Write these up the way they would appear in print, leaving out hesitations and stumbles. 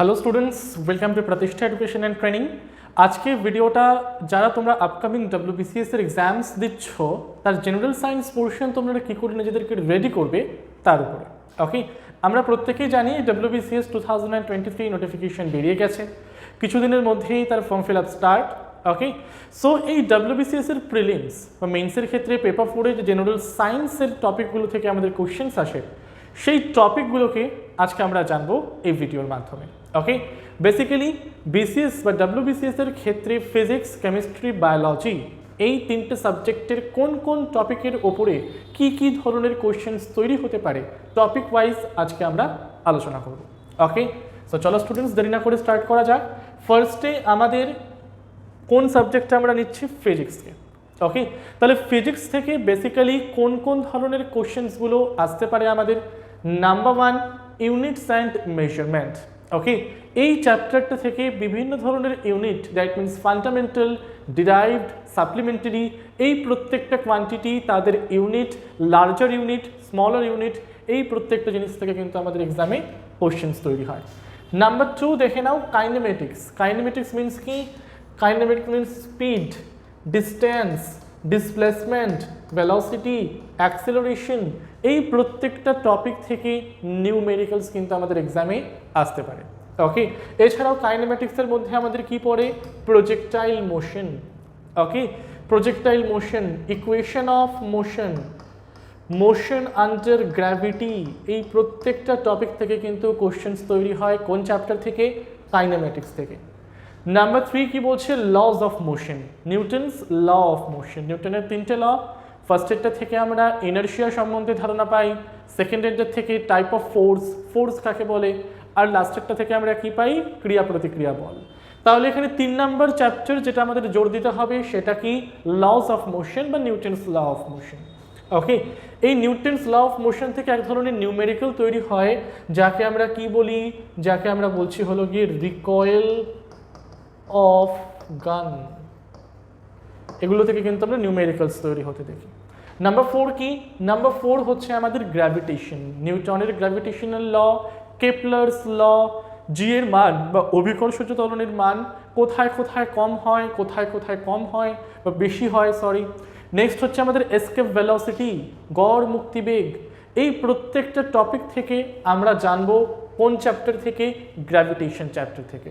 Hello students, welcome to প্রতিষ্ঠা education and training. আজকে ভিডিওটা যারা তোমরা আপকামিং WBCS এর এক্সামস দিচ্ছ তার জেনারেল সায়েন্স পোর্শন তোমরা কী করে নিজেদেরকে রেডি করবে তার উপরে। ওকে, আমরা প্রত্যেকেই জানি WBCS 2023 নোটিফিকেশন বেরিয়ে গেছে, কিছুদিনের মধ্যেই তার ফর্ম ফিল আপ স্টার্ট। ওকে, সো এই WBCS এর প্রিলিমস বা মেন্সের ক্ষেত্রে পেপার 4-এ যে জেনারেল সায়েন্সের টপিকগুলো থেকে আমাদের কোশ্চেন্স আসে সেই টপিকগুলোকে আজকে আমরা জানবো এই ভিডিওর মাধ্যমে। ওকে, বেসিক্যালি BCS বা WBCS এর ক্ষেত্রে ফিজিক্স, কেমিস্ট্রি, বায়োলজি এই তিনটে সাবজেক্টের কোন কোন টপিকের ওপরে কি কি ধরনের কোশ্চেন্স তৈরি হতে পারে টপিক ওয়াইজ আজকে আমরা আলোচনা করব। ওকে, সো চলো স্টুডেন্টস দেরি না করে স্টার্ট করা যাক। ফার্স্টে আমাদের কোন সাবজেক্টটা আমরা নিচ্ছি? ফিজিক্সকে। ওকে, তাহলে ফিজিক্স থেকে বেসিক্যালি কোন কোন ধরনের কোশ্চেন্সগুলো আসতে পারে আমাদের? Number 1, units and measurement. Okay, এই চ্যাপ্টারটা থেকে বিভিন্ন ধরনের unit, that means fundamental, derived, supplementary, এই প্রত্যেকটা কোয়ান্টিটি, তাদের unit, larger unit, smaller unit, এই প্রত্যেকটা জিনিস থেকে কিন্তু আমাদের এক্সামে কোশ্চেন্স তৈরি হয়। নাম্বার 2 দেখে নাও কাইনেমেটিক্স। কাইনেমেটিক্স মিনস কি? Kinematics means speed, distance, displacement, velocity, acceleration, এই প্রত্যেকটা টপিক থেকে নিউমেরিক্যালস কিন্তু আমাদের এক্সামে আসতে পারে। ওকে, এছাড়াও কাইনেমেটিক্সের মধ্যে আমাদের কি পড়ে? Projectile motion. Okay, projectile motion, equation of motion, motion under gravity, এই প্রত্যেকটা টপিক থেকে কিন্তু কোশ্চেন্স তৈরি হয়। কোন চ্যাপ্টার থেকে? কাইনেমেটিক্স থেকে। নাম্বার 3 কি বলছে? Laws of motion, Newton's law of motion. নিউটনের 3টে ল। ফার্স্টেরটা থেকে আমরা ইনার্শিয়া সম্বন্ধে ধারণা পাই, সেকেন্ডেরটা থেকে টাইপ অফ ফোর্স, ফোর্স কাকে বলে, আর লাস্টেরটা থেকে আমরা কি পাই? ক্রিয়া প্রতিক্রিয়া বল। তাহলে এখানে 3 নাম্বার চ্যাপ্টার যেটা আমাদের জোর দিতে হবে সেটা কি? লজ অফ মোশন বা নিউটনস ল অফ মোশন। ওকে, এই নিউটনস ল অফ মোশন থেকে এক ধরনের নিউমেরিক্যাল তৈরি হয় যাকে আমরা কি বলি? যাকে আমরা বলছি হলো গিয়ে রিকয়েল অফ গান। এগুলো থেকে কিন্তু আমরা নিউমেরিক্যালস তৈরি হতে দেখি। নাম্বার 4 কি? নাম্বার 4 হচ্ছে আমাদের গ্র্যাভিটেশন, নিউটনের গ্র্যাভিটেশনাল ল, কেপলারস ল, জি এর মান বা অভিকর্ষজ ত্বরণের মান কোথায় কোথায় কম হয়, কোথায় কোথায় কম হয় বা বেশি হয়, সরি। নেক্সট হচ্ছে আমাদের এসকেপ ভেলোসিটি, গড় মুক্তিবেগ। এই প্রত্যেকটা টপিক থেকে আমরা জানবো কোন চ্যাপ্টার থেকে? গ্র্যাভিটেশন চ্যাপ্টার থেকে।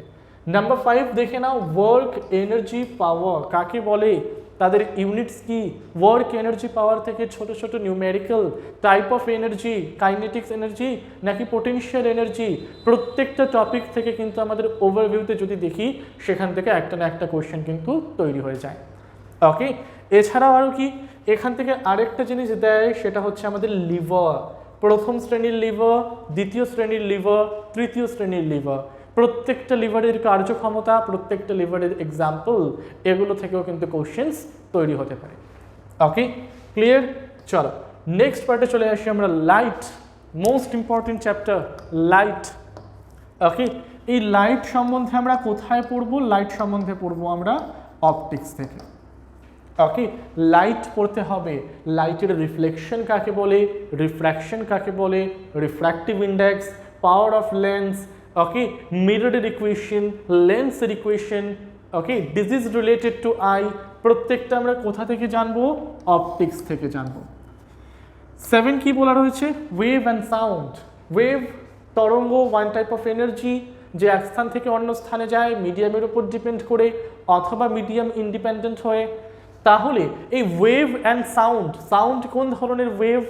নাম্বার 5 দেখে নাও, ওয়ার্ক এনার্জি পাওয়ার কাকে বলে, তাদের ইউনিটস কি? ওয়ার্ক এনার্জি পাওয়ার থেকে ছোট ছোট numerical, type of energy, kinetics energy নাকি পোটেনশিয়াল এনার্জি, প্রত্যেকটা টপিক থেকে কিন্তু আমাদের ওভারভিউতে যদি দেখি সেখান থেকে একটা না একটা কোশ্চেন কিন্তু তৈরি হয়ে যায়। ওকে, এছাড়াও আরও কি এখান থেকে আরেকটা জিনিস দেয়, সেটা হচ্ছে আমাদের লিভার। প্রথম শ্রেণীর লিভার, দ্বিতীয় শ্রেণীর লিভার, তৃতীয় শ্রেণীর লিভার, প্রত্যেকটা লিভারের কার্যক্ষমতা, প্রত্যেকটা লিভারের এক্সাম্পল, এগুলো থেকেও কিন্তু কোশ্চেন্স তৈরি হতে পারে। ওকে, ক্লিয়ার? চলো নেক্সট পার্টে চলে আসি আমরা। Light, most important chapter light. Okay, এই লাইট সম্বন্ধে আমরা কোথায় পড়বো? লাইট সম্বন্ধে পড়বো আমরা অপটিক্স থেকে। ওকে, লাইট পড়তে হবে, লাইটের রিফ্লেকশন কাকে বলে, রিফ্র্যাকশন কাকে বলে, refractive index, power of lens, okay, মিররের ইকুয়েশন, লেন্সের equation, okay, disease related to eye, প্রত্যেকটা আমরা কোথা থেকে জানবো? অপটিক্স থেকে জানবো। 7 কি বলা রয়েছে? Wave and sound. ওয়েভ, তরঙ্গ, ওয়ান টাইপ অফ এনার্জি যে এক স্থান থেকে অন্য স্থানে যায় মিডিয়ামের উপর ডিপেন্ড করে অথবা মিডিয়াম ইন্ডিপেন্ডেন্ট হয়ে। তাহলে এই ওয়েভ অ্যান্ড সাউন্ড, সাউন্ড কোন ধরনের ওয়েভ?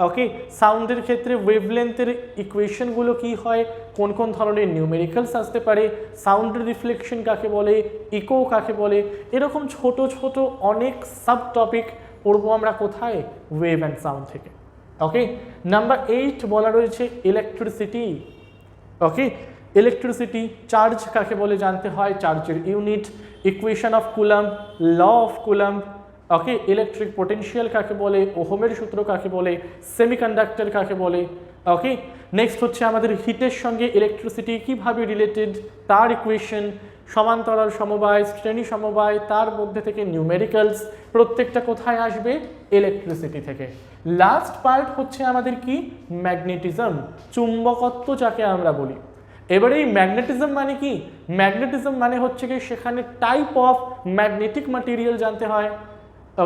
ওকে, সাউন্ডের ক্ষেত্রে ওয়েভলেন্থের ইকুয়েশনগুলো কি হয়, কোন কোন ধরনের নিউমেরিক্যালস আসতে পারে, সাউন্ডের রিফ্লেকশন কাকে বলে, ইকো কাকে বলে, এরকম ছোট ছোট অনেক সাব টপিক পড়বো আমরা কোথায়? ওয়েভ অ্যান্ড সাউন্ড থেকে। ওকে, নাম্বার 8 বলা রয়েছে ইলেকট্রিসিটি। ওকে, ইলেকট্রিসিটি, চার্জ কাকে বলে জানতে হয়, চার্জের unit, equation of Coulomb, law of Coulomb. Okay, electric potential কাকে বলে, ওহমের সূত্র কাকে বলে, সেমিকন্ডাক্টর কাকে বলে। ওকে, নেক্সট হচ্ছে আমাদের হিটের সঙ্গে ইলেকট্রিসিটি কিভাবে রিলেটেড, তার ইকুয়েশন, সমান্তরাল সমবায়, শ্রেণী সমবায়, তার মধ্যে থেকে নিউমেরিক্যালস, প্রত্যেকটা কোথায় আসবে? ইলেকট্রিসিটি থেকে। লাস্ট পার্ট হচ্ছে আমাদের কি? ম্যাগনেটিজম, চুম্বকত্ব যাকে আমরা বলি। এবারে এই ম্যাগনেটিজম মানে কি? ম্যাগনেটিজম মানে হচ্ছে কি সেখানে টাইপ অফ ম্যাগনেটিক ম্যাটেরিয়াল জানতে হয়,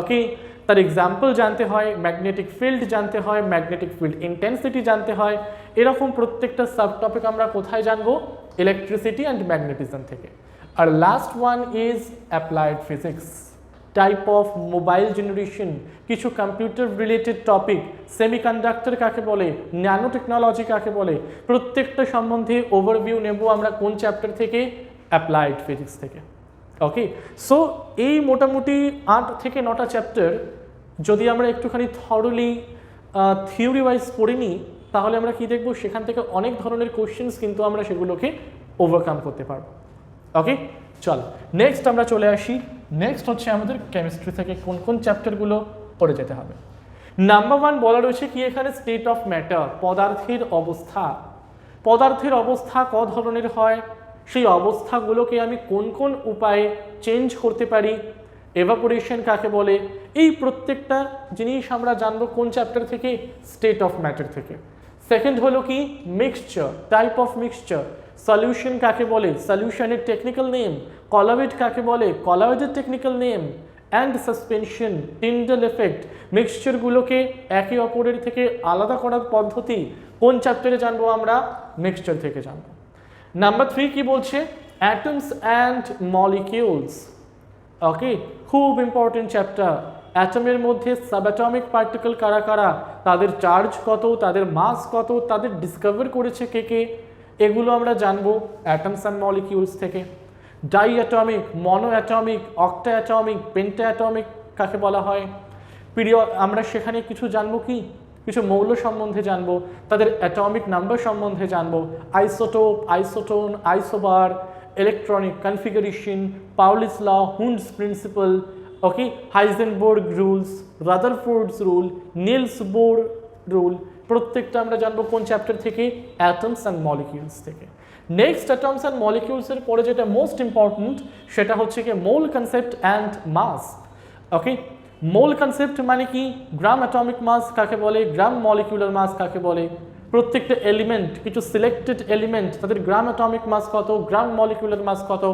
ওকে, তার এক্সাম্পল জানতে হয়, ম্যাগনেটিক ফিল্ড জানতে হয়, ম্যাগনেটিক ফিল্ড ইন্টেন্সিটি জানতে হয়। এরকম প্রত্যেকটা সাব টপিক আমরা কোথায় জানবো? ইলেকট্রিসিটি অ্যান্ড ম্যাগনেটিজম থেকে। আর last one is applied physics, type of mobile generation, কিছু কম্পিউটার রিলেটেড টপিক, সেমিকন্ডাক্টর কাকে বলে, ন্যানো টেকনোলজি কাকে বলে, প্রত্যেকটা সম্বন্ধে ওভারভিউ নেব আমরা কোন চ্যাপ্টার থেকে? অ্যাপ্লাইড ফিজিক্স থেকে। ওকে, সো এই মোটামুটি 8 থেকে 9টা চ্যাপ্টার যদি আমরা একটুখানি থরলি থিওরি ওয়াইজ পড়ে নিই, তাহলে আমরা কি দেখব? সেখান থেকে অনেক ধরনের কোশ্চেন্স কিন্তু আমরা সেগুলোকে ওভারকাম করতে পারবো। ওকে, চল নেক্সট আমরা চলে আসি। নেক্সট হচ্ছে আমাদের কেমিস্ট্রি থেকে কোন কোন চ্যাপ্টারগুলো পড়ে যেতে হবে। নাম্বার 1 বলা রয়েছে কি এখানে? স্টেট অফ ম্যাটার, পদার্থের অবস্থা। পদার্থের অবস্থা ক ধরনের হয়, সেই অবস্থাগুলোকে আমি কোন কোন উপায়ে চেঞ্জ করতে পারি, এভাপোরেশন কাকে বলে, এই প্রত্যেকটা জিনিস আমরা জানবো কোন চ্যাপ্টার থেকে? স্টেট অফ ম্যাটার থেকে। সেকেন্ড হলো কি? Mixture, type of mixture. Solution কাকে বলে, সলিউশনের টেকনিক্যাল নেম। কলয়েড কাকে বলে, কলয়েডের technical name. And suspension, Tyndall effect, মিক্সচারগুলোকে একে অপরের থেকে আলাদা করার পদ্ধতি কোন চ্যাপ্টারে জানবো আমরা? মিক্সচার থেকে জানবো। নাম্বার 3 কি বলছে? Atoms and molecules. ওকে, খুব ইম্পর্টেন্ট চ্যাপ্টার। অ্যাটমের মধ্যে সাবঅ্যাটমিক পার্টিকেল কারা কারা, তাদের চার্জ কত, তাদের মাস কত, তাদের ডিসকভার করেছে কে কে, এগুলো আমরা জানবো অ্যাটমস অ্যান্ড মলিকিউলস থেকে। Diatomic, monoatomic, octatomic, pentatomic কাকে বলা হয়। আমরা সেখানে কিছু জানবো কি? কিছু মৌল সম্বন্ধে জানবো, তাদের অ্যাটমিক নাম্বার সম্বন্ধে জানবো, isotope, isotone, isobar, electronic configuration, Pauli's law, Hund's principle, okay, Heisenberg rules, Rutherford's rule, Niels Bohr rule, প্রত্যেকটা আমরা জানবো কোন চ্যাপ্টার থেকে? অ্যাটমস অ্যান্ড মলিকিউলস থেকে। নেক্সট অ্যাটমস অ্যান্ড মলিকিউলসের পরে যেটা মোস্ট ইম্পর্ট্যান্ট সেটা হচ্ছে কি? Mole concept and mass. Okay, mole concept মানে কি? গ্রাম অ্যাটমিক মাস কাকে বলে, গ্রাম মলিকিউলার মাস কাকে বলে, প্রত্যেকটা এলিমেন্ট, কিছু সিলেক্টেড এলিমেন্ট, তাদের গ্রাম অ্যাটমিক মাস কত, গ্রাম মলিকিউলার মাস কত,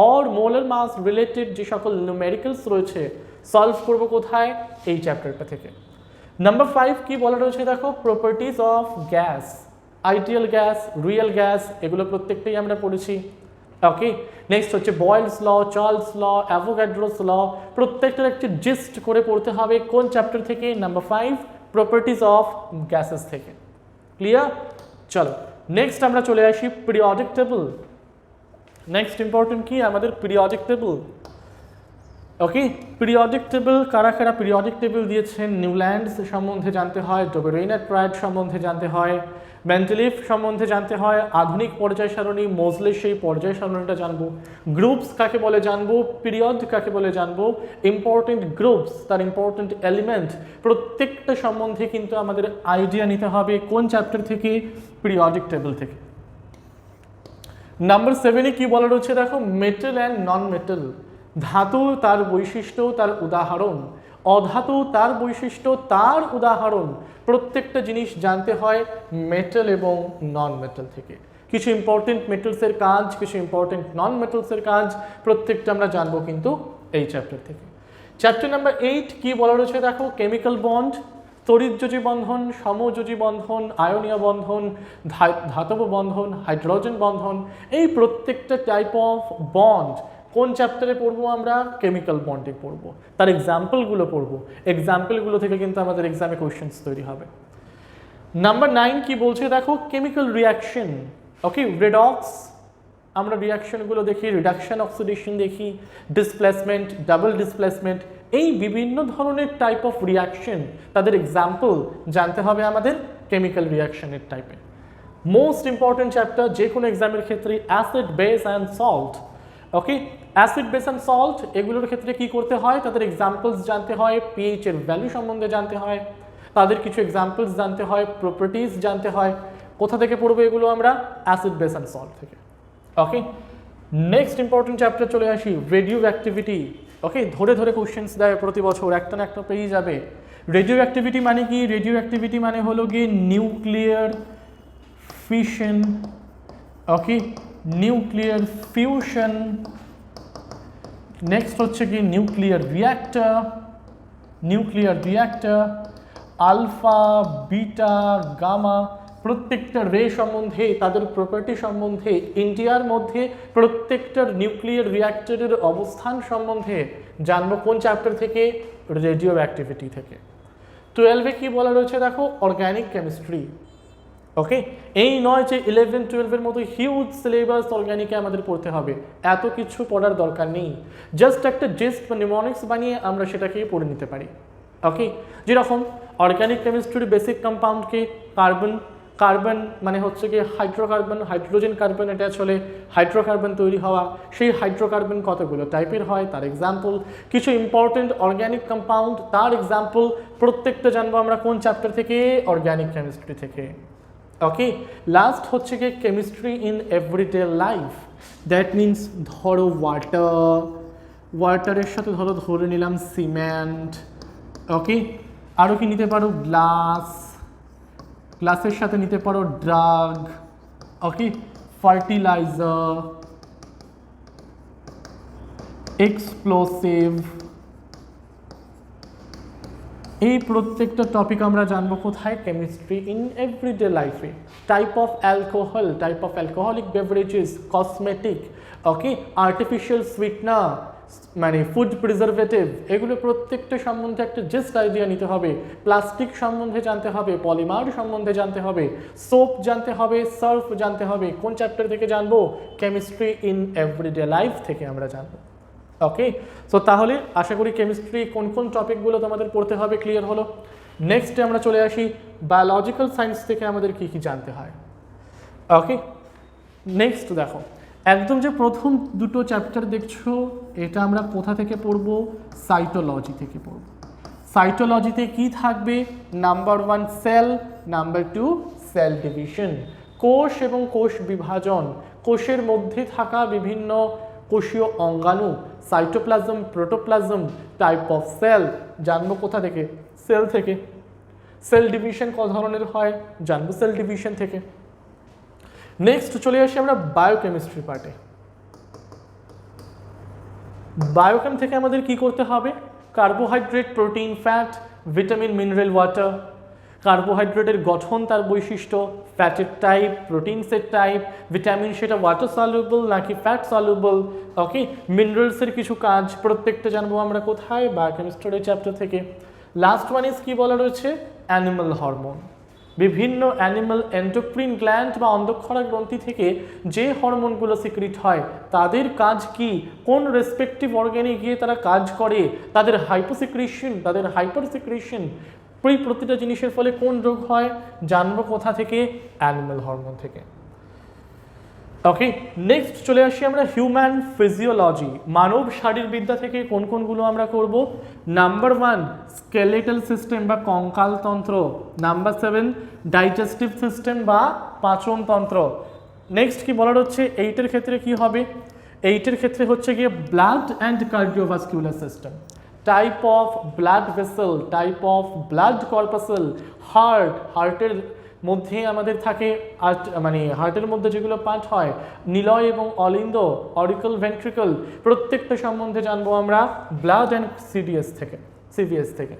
অর মোলার মাস রিলেটেড যে সকল নিউমেরিক্যালস রয়েছে সলভ করবো কোথায়? এই চ্যাপ্টারটা থেকে। নাম্বার 5 কি বলা রয়েছে দেখো? Properties of gas, ideal gas, real gas, এগুলো প্রত্যেকটাই আমরা পড়েছি। ওকে, নেক্সট হচ্ছে বয়েলস ল, চার্লস ল, অ্যাভোগাড্রোস ল, প্রত্যেকটার একটি জিস্ট করে পড়তে হবে কোন চ্যাপ্টার থেকে? নাম্বার 5 প্রপার্টিজ অফ গ্যাসেস থেকে। ক্লিয়ার? চলো নেক্সট আমরা চলে আসি পিরিয়ডিক টেবল। নেক্সট ইম্পর্টেন্ট কি? আমাদের পিরিয়ডিক টেবল। ওকে, পিরিয়ডিক টেবল কারা কারা পিরিয়ডিক টেবল দিয়েছেন? নিউল্যান্ডস সম্বন্ধে জানতে হয়, ডোবেরেইনার প্রায়ড সম্বন্ধে জানতে হয়, মেন্ডেলিভ সম্বন্ধে জানতে হয়, আধুনিক পর্যায় সারণী, মোজলে সেই পর্যায় সারণীটা জানবো, গ্রুপস কাকে বলে জানবো, পিরিয়ড কাকে বলে জানবো, ইম্পর্টেন্ট গ্রুপস, তার ইম্পর্টেন্ট এলিমেন্ট, প্রত্যেকটা সম্বন্ধে কিন্তু আমাদের আইডিয়া নিতে হবে কোন চ্যাপ্টার থেকে? পিরিয়ডিক টেবল থেকে। নাম্বার 7 কি বলা রয়েছে দেখো? মেটাল অ্যান্ড নন মেটাল, ধাতু তার বৈশিষ্ট্য তার উদাহরণ, অধাতু তার বৈশিষ্ট্য তার উদাহরণ, প্রত্যেকটা জিনিস জানতে হয় মেটাল এবং নন মেটাল থেকে। কিছু ইম্পর্টেন্ট মেটালসের কাজ, কিছু ইম্পর্টেন্ট নন মেটালসের কাজ, প্রত্যেকটা আমরা জানবো কিন্তু এই চ্যাপ্টার থেকে। চ্যাপ্টার নাম্বার 8 কি বলা রয়েছে দেখো? কেমিক্যাল বন্ড, তড়িৎযোজী বন্ধন, সমযোজী বন্ধন, আয়নীয় বন্ধন, ধাতব বন্ধন, হাইড্রোজেন বন্ধন, এই প্রত্যেকটা টাইপ অফ বন্ড কোন চ্যাপ্টারে পড়বো আমরা? কেমিক্যাল বন্ডে পড়বো, তার এক্সাম্পলগুলো পড়বো, এক্সাম্পলগুলো থেকে কিন্তু আমাদের এক্সামে কোয়েশ্চেন্স তৈরি হবে। নাম্বার 9 কি বলছে দেখো? Chemical reaction. ওকে, রেডক্স, আমরা রিয়াকশনগুলো দেখি, রিডাকশন অক্সিডেশন দেখি, ডিসপ্লেসমেন্ট, ডাবল ডিসপ্লেসমেন্ট, এই বিভিন্ন ধরনের টাইপ অফ রিয়াকশন, তাদের এক্সাম্পল জানতে হবে আমাদের কেমিক্যাল রিয়াকশনের টাইপে। মোস্ট ইম্পর্টেন্ট চ্যাপ্টার যে কোনো এক্সামের ক্ষেত্রে acid, base and salt. Okay, acid, base and salt এগুলোর ক্ষেত্রে কি করতে হয়? তাদের এক্সাম্পলস জানতে হয়, পিএইচ এর ভ্যালু সম্বন্ধে জানতে হয়, তাদের কিছু এক্সাম্পলস জানতে হয়, প্রপার্টিজ জানতে হয়। কোথা থেকে পড়বো এগুলো আমরা? অ্যাসিড, বেস অ্যান্ড সল্ট থেকে। ওকে, নেক্সট ইম্পর্টেন্ট চ্যাপ্টার চলে আসি, রেডিও অ্যাক্টিভিটি। ওকে, ধরে ধরে কোশ্চেন্স দেয় প্রতি বছর, একটা না একটা পেয়ে যাবে। রেডিও অ্যাক্টিভিটি মানে কি? রেডিও অ্যাক্টিভিটি মানে হলো গিয়ে nuclear fission, okay, nuclear fusion, next হচ্ছে কি nuclear reactor, alpha, beta, gamma, প্রত্যেকটা রে সম্বন্ধে, তাদের প্রপার্টি সম্বন্ধে, ইন্ডিয়ার মধ্যে প্রত্যেকটা নিউক্লিয়ার রিঅ্যাক্টরের অবস্থান সম্বন্ধে জানবো কোন চ্যাপ্টার থেকে? রেডিও অ্যাক্টিভিটি থেকে। 12-এ কি বলা রয়েছে দেখো, অর্গ্যানিক কেমিস্ট্রি। ওকে, এই নয় যে 11-12-এর মতো হিউজ সিলেবাস অর্গ্যানিকে আমাদের পড়তে হবে, এত কিছু পড়ার দরকার নেই। জাস্ট একটা জেস্ট বা নিমোনিক্স বানিয়ে আমরা সেটাকে পড়ে নিতে পারি। ওকে, যেরকম অর্গ্যানিক কেমিস্ট্রির বেসিক কম্পাউন্ডকে কার্বন মানে হচ্ছে কি হাইড্রোকার্বন, হাইড্রোজেন কার্বন অ্যাটাচ হলে হাইড্রোকার্বন তৈরি হওয়া, সেই হাইড্রোকার্বন কতগুলো টাইপের হয় তার এক্সাম্পল, কিছু ইম্পর্টেন্ট অর্গ্যানিক কম্পাউন্ড তার এক্সাম্পল, প্রত্যেকটা জানবো আমরা কোন চ্যাপ্টার থেকে? অর্গ্যানিক কেমিস্ট্রি থেকে। ওকে, লাস্ট হচ্ছে কি chemistry in everyday life, that means ধরো ওয়াটারের সাথে ধরে নিলাম সিমেন্ট। ওকে, আরও কি নিতে পারো? গ্লাসের সাথে নিতে পারো ড্রাগ। ওকে, ফার্টিলাইজার, এক্সপ্লোসিভ, এই প্রত্যেকটা টপিক আমরা জানবো কোথায়? কেমিস্ট্রি ইন এভরিডে লাইফে। Type of alcoholic beverages, cosmetic, okay, artificial sweetener মানে ফুড প্রিজারভেটিভ, এগুলো প্রত্যেকটা সম্বন্ধে একটা জাস্ট আইডিয়া নিতে হবে। প্লাস্টিক সম্বন্ধে জানতে হবে, পলিমার সম্বন্ধে জানতে হবে, সোপ জানতে হবে, সার্ফ জানতে হবে। কোন চ্যাপ্টার থেকে জানবো? কেমিস্ট্রি ইন এভরিডে লাইফ থেকে আমরা জানবো। ওকে, সো তাহলে আশা করি কেমিস্ট্রি কোন কোন টপিকগুলো তোমাদের পড়তে হবে ক্লিয়ার হলো। নেক্সটে আমরা চলে আসি বায়োলজিক্যাল সায়েন্স থেকে আমাদের কী কী জানতে হয়। ওকে, নেক্সট দেখো, একদম যে প্রথম দুটো চ্যাপ্টার দেখছো এটা আমরা কোথা থেকে পড়বো? সাইটোলজি থেকে পড়ব। সাইটোলজিতে কি থাকবে? Number 1 cell, number 2 cell division, কোষ এবং কোষ বিভাজন, কোষের মধ্যে থাকা বিভিন্ন কোষীয় অঙ্গাণু, cytoplasm, protoplasm, type of cell জানবো কোথা থেকে? সেল থেকে। সেল ডিভিশন কত ধরনের হয় জানবো সেল ডিভিশন থেকে। নেক্সট চলে আসি আমরা বায়োকেমিস্ট্রি পার্টে। বায়োকেম থেকে আমাদের কি করতে হবে? Carbohydrate, protein, fat, vitamin, mineral, water, কার্বোহাইড্রেটের গঠন, তার বৈশিষ্ট্য, ফ্যাটের টাইপ, প্রোটিনসের টাইপ, ভিটামিন সেটা ওয়াটার সলিউবল নাকি ফ্যাট সলিউবল, ওকে, মিনারেলসের কিছু কাজ, প্রত্যেকটা জানবো আমরা কোথায়? বায়োকেমিস্ট্রির চ্যাপ্টার থেকে। লাস্ট ওয়ান ইজ কি বলা রয়েছে? অ্যানিমাল হরমোন, বিভিন্ন অ্যানিমাল এন্ডোক্রিন গ্ল্যান্ড বা অন্ধক্ষরা গ্রন্থি থেকে যে হরমোনগুলো সিক্রিট হয় তাদের কাজ কি, কোন রেসপেক্টিভ অর্গানে গিয়ে তারা কাজ করে, তাদের হাইপোসিক্রিশন, তাদের হাইপারসিক্রিশন, প্রতিটা জিনিসের ফলে কোন রোগ হয় জানবো কোথা থেকে? অ্যানিমাল হরমোন থেকে। ওকে, নেক্সট চলে আসি আমরা হিউম্যান ফিজিওলজি, মানব শারীরবিদ্যা থেকে কোন কোনগুলো আমরা করব? নাম্বার 1 স্কেলেটাল সিস্টেম বা কঙ্কালতন্ত্র, নাম্বার 7 ডাইজেস্টিভ সিস্টেম বা পাচনতন্ত্র। নেক্সট কি বলার হচ্ছে? এইটের ক্ষেত্রে কি হবে? এইটের ক্ষেত্রে হচ্ছে গিয়ে blood and cardiovascular system, type of blood vessel, type of blood corpuscle, হার্টের মধ্যে আমাদের থাকে মানে হার্টের মধ্যে যেগুলো পার্ট হয়, নিলয় এবং অলিন্দ, অরিকল, ভেন্ট্রিকল, প্রত্যেকটা সম্বন্ধে জানবো আমরা ব্লাড অ্যান্ড সিভিএস থেকে।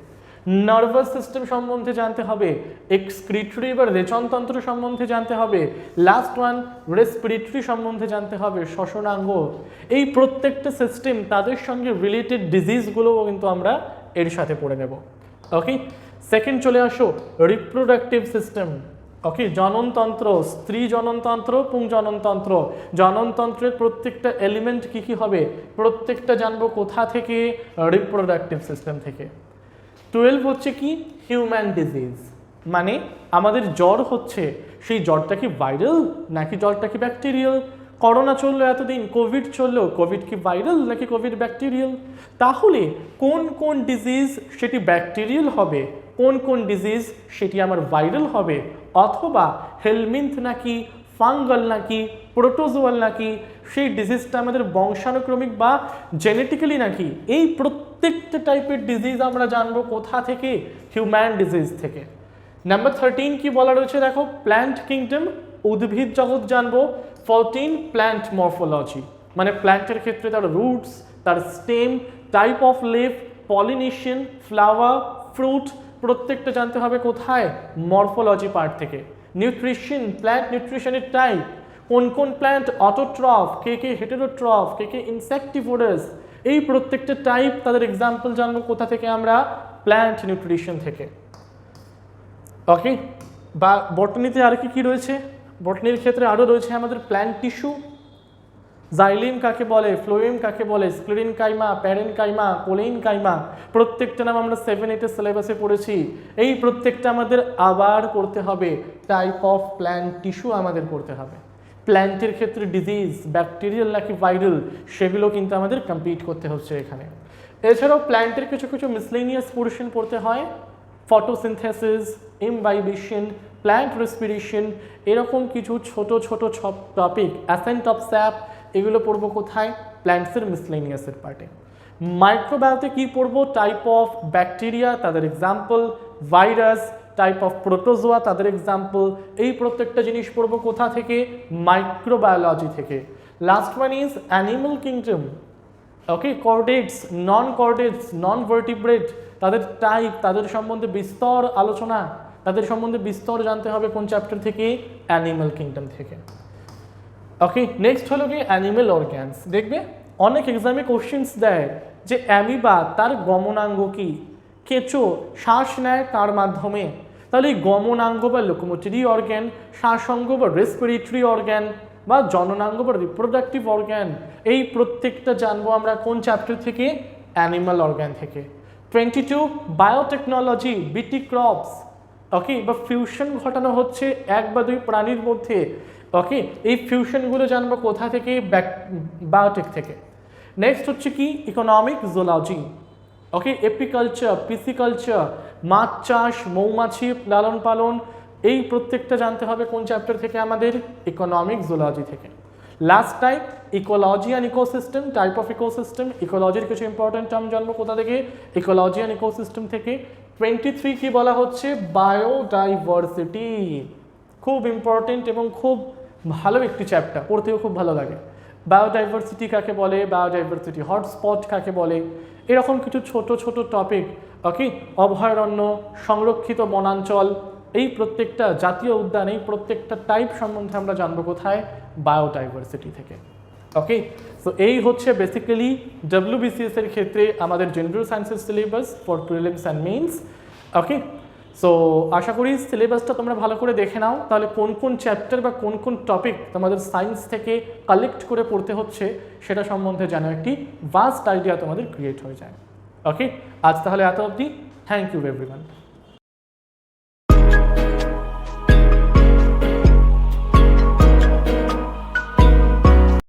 নার্ভাস সিস্টেম সম্বন্ধে জানতে হবে, এক্সক্রিটরি বা রেচনতন্ত্র সম্বন্ধে জানতে হবে, লাস্ট ওয়ান রেসপিরেটরি সম্বন্ধে জানতে হবে, শ্বসনাঙ্গ। এই প্রত্যেকটা সিস্টেম তাদের সঙ্গে রিলেটেড ডিজিজগুলোও কিন্তু আমরা এর সাথে পড়ে নেব। ওকে, সেকেন্ড চলে আসো রিপ্রোডাক্টিভ সিস্টেম। ওকে, জননতন্ত্র, স্ত্রী জননতন্ত্র, পুংজননতন্ত্র, জননতন্ত্রের প্রত্যেকটা এলিমেন্ট কি কি হবে প্রত্যেকটা জানবো কোথা থেকে? রিপ্রোডাক্টিভ সিস্টেম থেকে। 12 হচ্ছে কি? হিউম্যান ডিজিজ, মানে আমাদের জ্বর হচ্ছে, সেই জ্বরটা কি ভাইরাল নাকি জ্বরটা কি ব্যাকটেরিয়াল? করোনা চললো এতদিন, কোভিড চললো, কোভিড কি ভাইরাল নাকি কোভিড ব্যাকটেরিয়াল? তাহলে কোন কোন ডিজিজ সেটি ব্যাকটেরিয়াল হবে, কোন কোন ডিজিজ সেটি আমার ভাইরাল হবে, অথবা হেলমিন্থ নাকি ফাঙ্গাল নাকি প্রোটোজোয়াল নাকি সেই ডিজিজটা আমাদের বংশানুক্রমিক বা জেনেটিক্যালি নাকি, এই প্রত্যেকটা টাইপের ডিজিজ আমরা জানবো কোথা থেকে? হিউম্যান ডিজিজ থেকে। নাম্বার 13 কি বলা রয়েছে দেখো? প্ল্যান্ট কিংডম, উদ্ভিদ জগৎ জানবো, 14 প্ল্যান্ট মরফোলজি, মানে প্ল্যান্টের ক্ষেত্রে তার রুটস, তার stem, type of leaf, pollination, flower, fruit প্রত্যেকটা জানতে হবে কোথায়? মরফোলজি পার্ট থেকে। নিউট্রিশন, প্ল্যান্ট নিউট্রিশনের টাইপ, কোন কোন প্ল্যান্ট অটোট্রফ, কে কে হেটেরোট্রফ, কে কে ইনসেক্টিভোরাস, এই প্রত্যেকটা টাইপ তাদের এক্সাম্পল জানবো কোথা থেকে? আমরা প্ল্যান্ট নিউট্রিশন থেকে। ওকে, বা বটনিতে আর কি রয়েছে? বটনির ক্ষেত্রে আরও রয়েছে আমাদের প্ল্যান্ট টিস্যু, জাইলিম কাকে বলে, ফ্লোয়েম কাকে বলে, স্ক্লেরিন কাইমা, প্যারেন কাইমা, কোলেইন কাইমা, প্রত্যেকটা নাম আমরা 7-8 সিলেবাসে পড়েছি। এই প্রত্যেকটা আমাদের আবার পড়তে হবে। টাইপ অফ প্ল্যান্ট টিস্যু আমাদের পড়তে হবে। প্ল্যান্টের ক্ষেত্রে ডিজিজ, ব্যাকটেরিয়াল নাকি ভাইরাল, সেগুলো কিন্তু আমাদের কমপ্লিট করতে হচ্ছে এখানে। এছাড়াও প্ল্যান্টের কিছু কিছু মিসলেনিয়াস পোর্শন পড়তে হয়, ফটোসিনথেসিস, ইমবাইবেশন, প্ল্যান্ট রেসপিরেশন, এরকম কিছু ছোট ছোট টপিক, অ্যাসেন্ট অফ স্যাপ, এগুলো পড়বো কোথায়? প্ল্যান্টসের মিসলেনিয়াসের পার্টে। মাইক্রোবায়োতে কি পড়বো? টাইপ অফ ব্যাকটেরিয়া, তাদের example, virus, type of protozoa, তাদের এক্সাম্পল, এই প্রত্যেকটা জিনিস পড়বো কোথা থেকে? মাইক্রোবায়োলজি থেকে। Last one is animal kingdom. Okay, কর্ডেটস, non vertebrate, তাদের টাইপ, তাদের সম্বন্ধে বিস্তর আলোচনা, তাদের সম্বন্ধে বিস্তর জানতে হবে কোন চ্যাপ্টার থেকে? অ্যানিমাল কিংডম থেকে। ওকে, নেক্সট হলো কি অ্যানিমাল অর্গ্যানস। দেখবে অনেক এক্সামে কোশ্চেন্স দেয় যে অ্যামিবা, তার গমনাঙ্গ কি? কেঁচো শ্বাস নেয় কার মাধ্যমে? তাহলে এই গমনাঙ্গ বা লোকোমোটরি অর্গ্যান, শ্বাসাঙ্গ বা রেসপিরেটরি অর্গ্যান, বা জননাঙ্গ বা রিপ্রোডাক্টিভ অর্গ্যান, এই প্রত্যেকটা জানবো আমরা কোন চ্যাপ্টার থেকে? অ্যানিমাল অর্গ্যান থেকে। 22 বায়োটেকনোলজি, বিটি ক্রপস, ওকে, বা ফিউশন ঘটানো হচ্ছে এক বা দুই প্রাণীর মধ্যে। ওকে, এই ফিউশনগুলো জানবো কোথা থেকে? বায়োটেক থেকে। নেক্সট হচ্ছে কি ইকোনমিক জুলজি। ওকে, এপিকালচার, পিসিকালচার, মাছ চাষ, মৌমাছি লালন পালন, এই প্রত্যেকটা জানতে হবে কোন চ্যাপ্টার থেকে? আমাদের ইকোনমিক জুলজি থেকে। Last type ecology and ecosystem, type of ecosystem, ইকোলজির কিছু ইম্পর্টেন্ট টার্ম জানবো কোথা থেকে? ইকোলজি অ্যান্ড ইকোসিস্টেম থেকে। 23 কি বলা হচ্ছে? বায়োডাইভার্সিটি, খুব ইম্পর্টেন্ট এবং খুব ভালো একটি চ্যাপ্টার, পড়তেও খুব ভালো লাগে। বায়োডাইভার্সিটি কাকে বলে, বায়োডাইভার্সিটি হটস্পট কাকে বলে, এরকম কিছু ছোট ছোট টপিক। ওকে, অভয়ারণ্য, সংরক্ষিত বনাঞ্চল, এই প্রত্যেকটা জাতীয় উদ্যান, এই প্রত্যেকটা টাইপ সম্বন্ধে আমরা জানবো কোথায়? বায়োডাইভার্সিটি থেকে। ওকে, সো এই হচ্ছে বেসিক্যালি WBCS এর ক্ষেত্রে আমাদের জেনারেল সায়েন্সের syllabus for prelims and mains. Okay, so আশা করি সিলেবাসটা তোমরা ভালো করে দেখে নাও, তাহলে কোন কোন চ্যাপ্টার বা কোন কোন টপিক তোমাদের সায়েন্স থেকে কালেক্ট করে পড়তে হচ্ছে সেটা সম্বন্ধে যেন একটি ভাস্ট আইডিয়া তোমাদের ক্রিয়েট হয়ে যায়। ওকে, আজ তাহলে এত অবধি। Thank you everyone.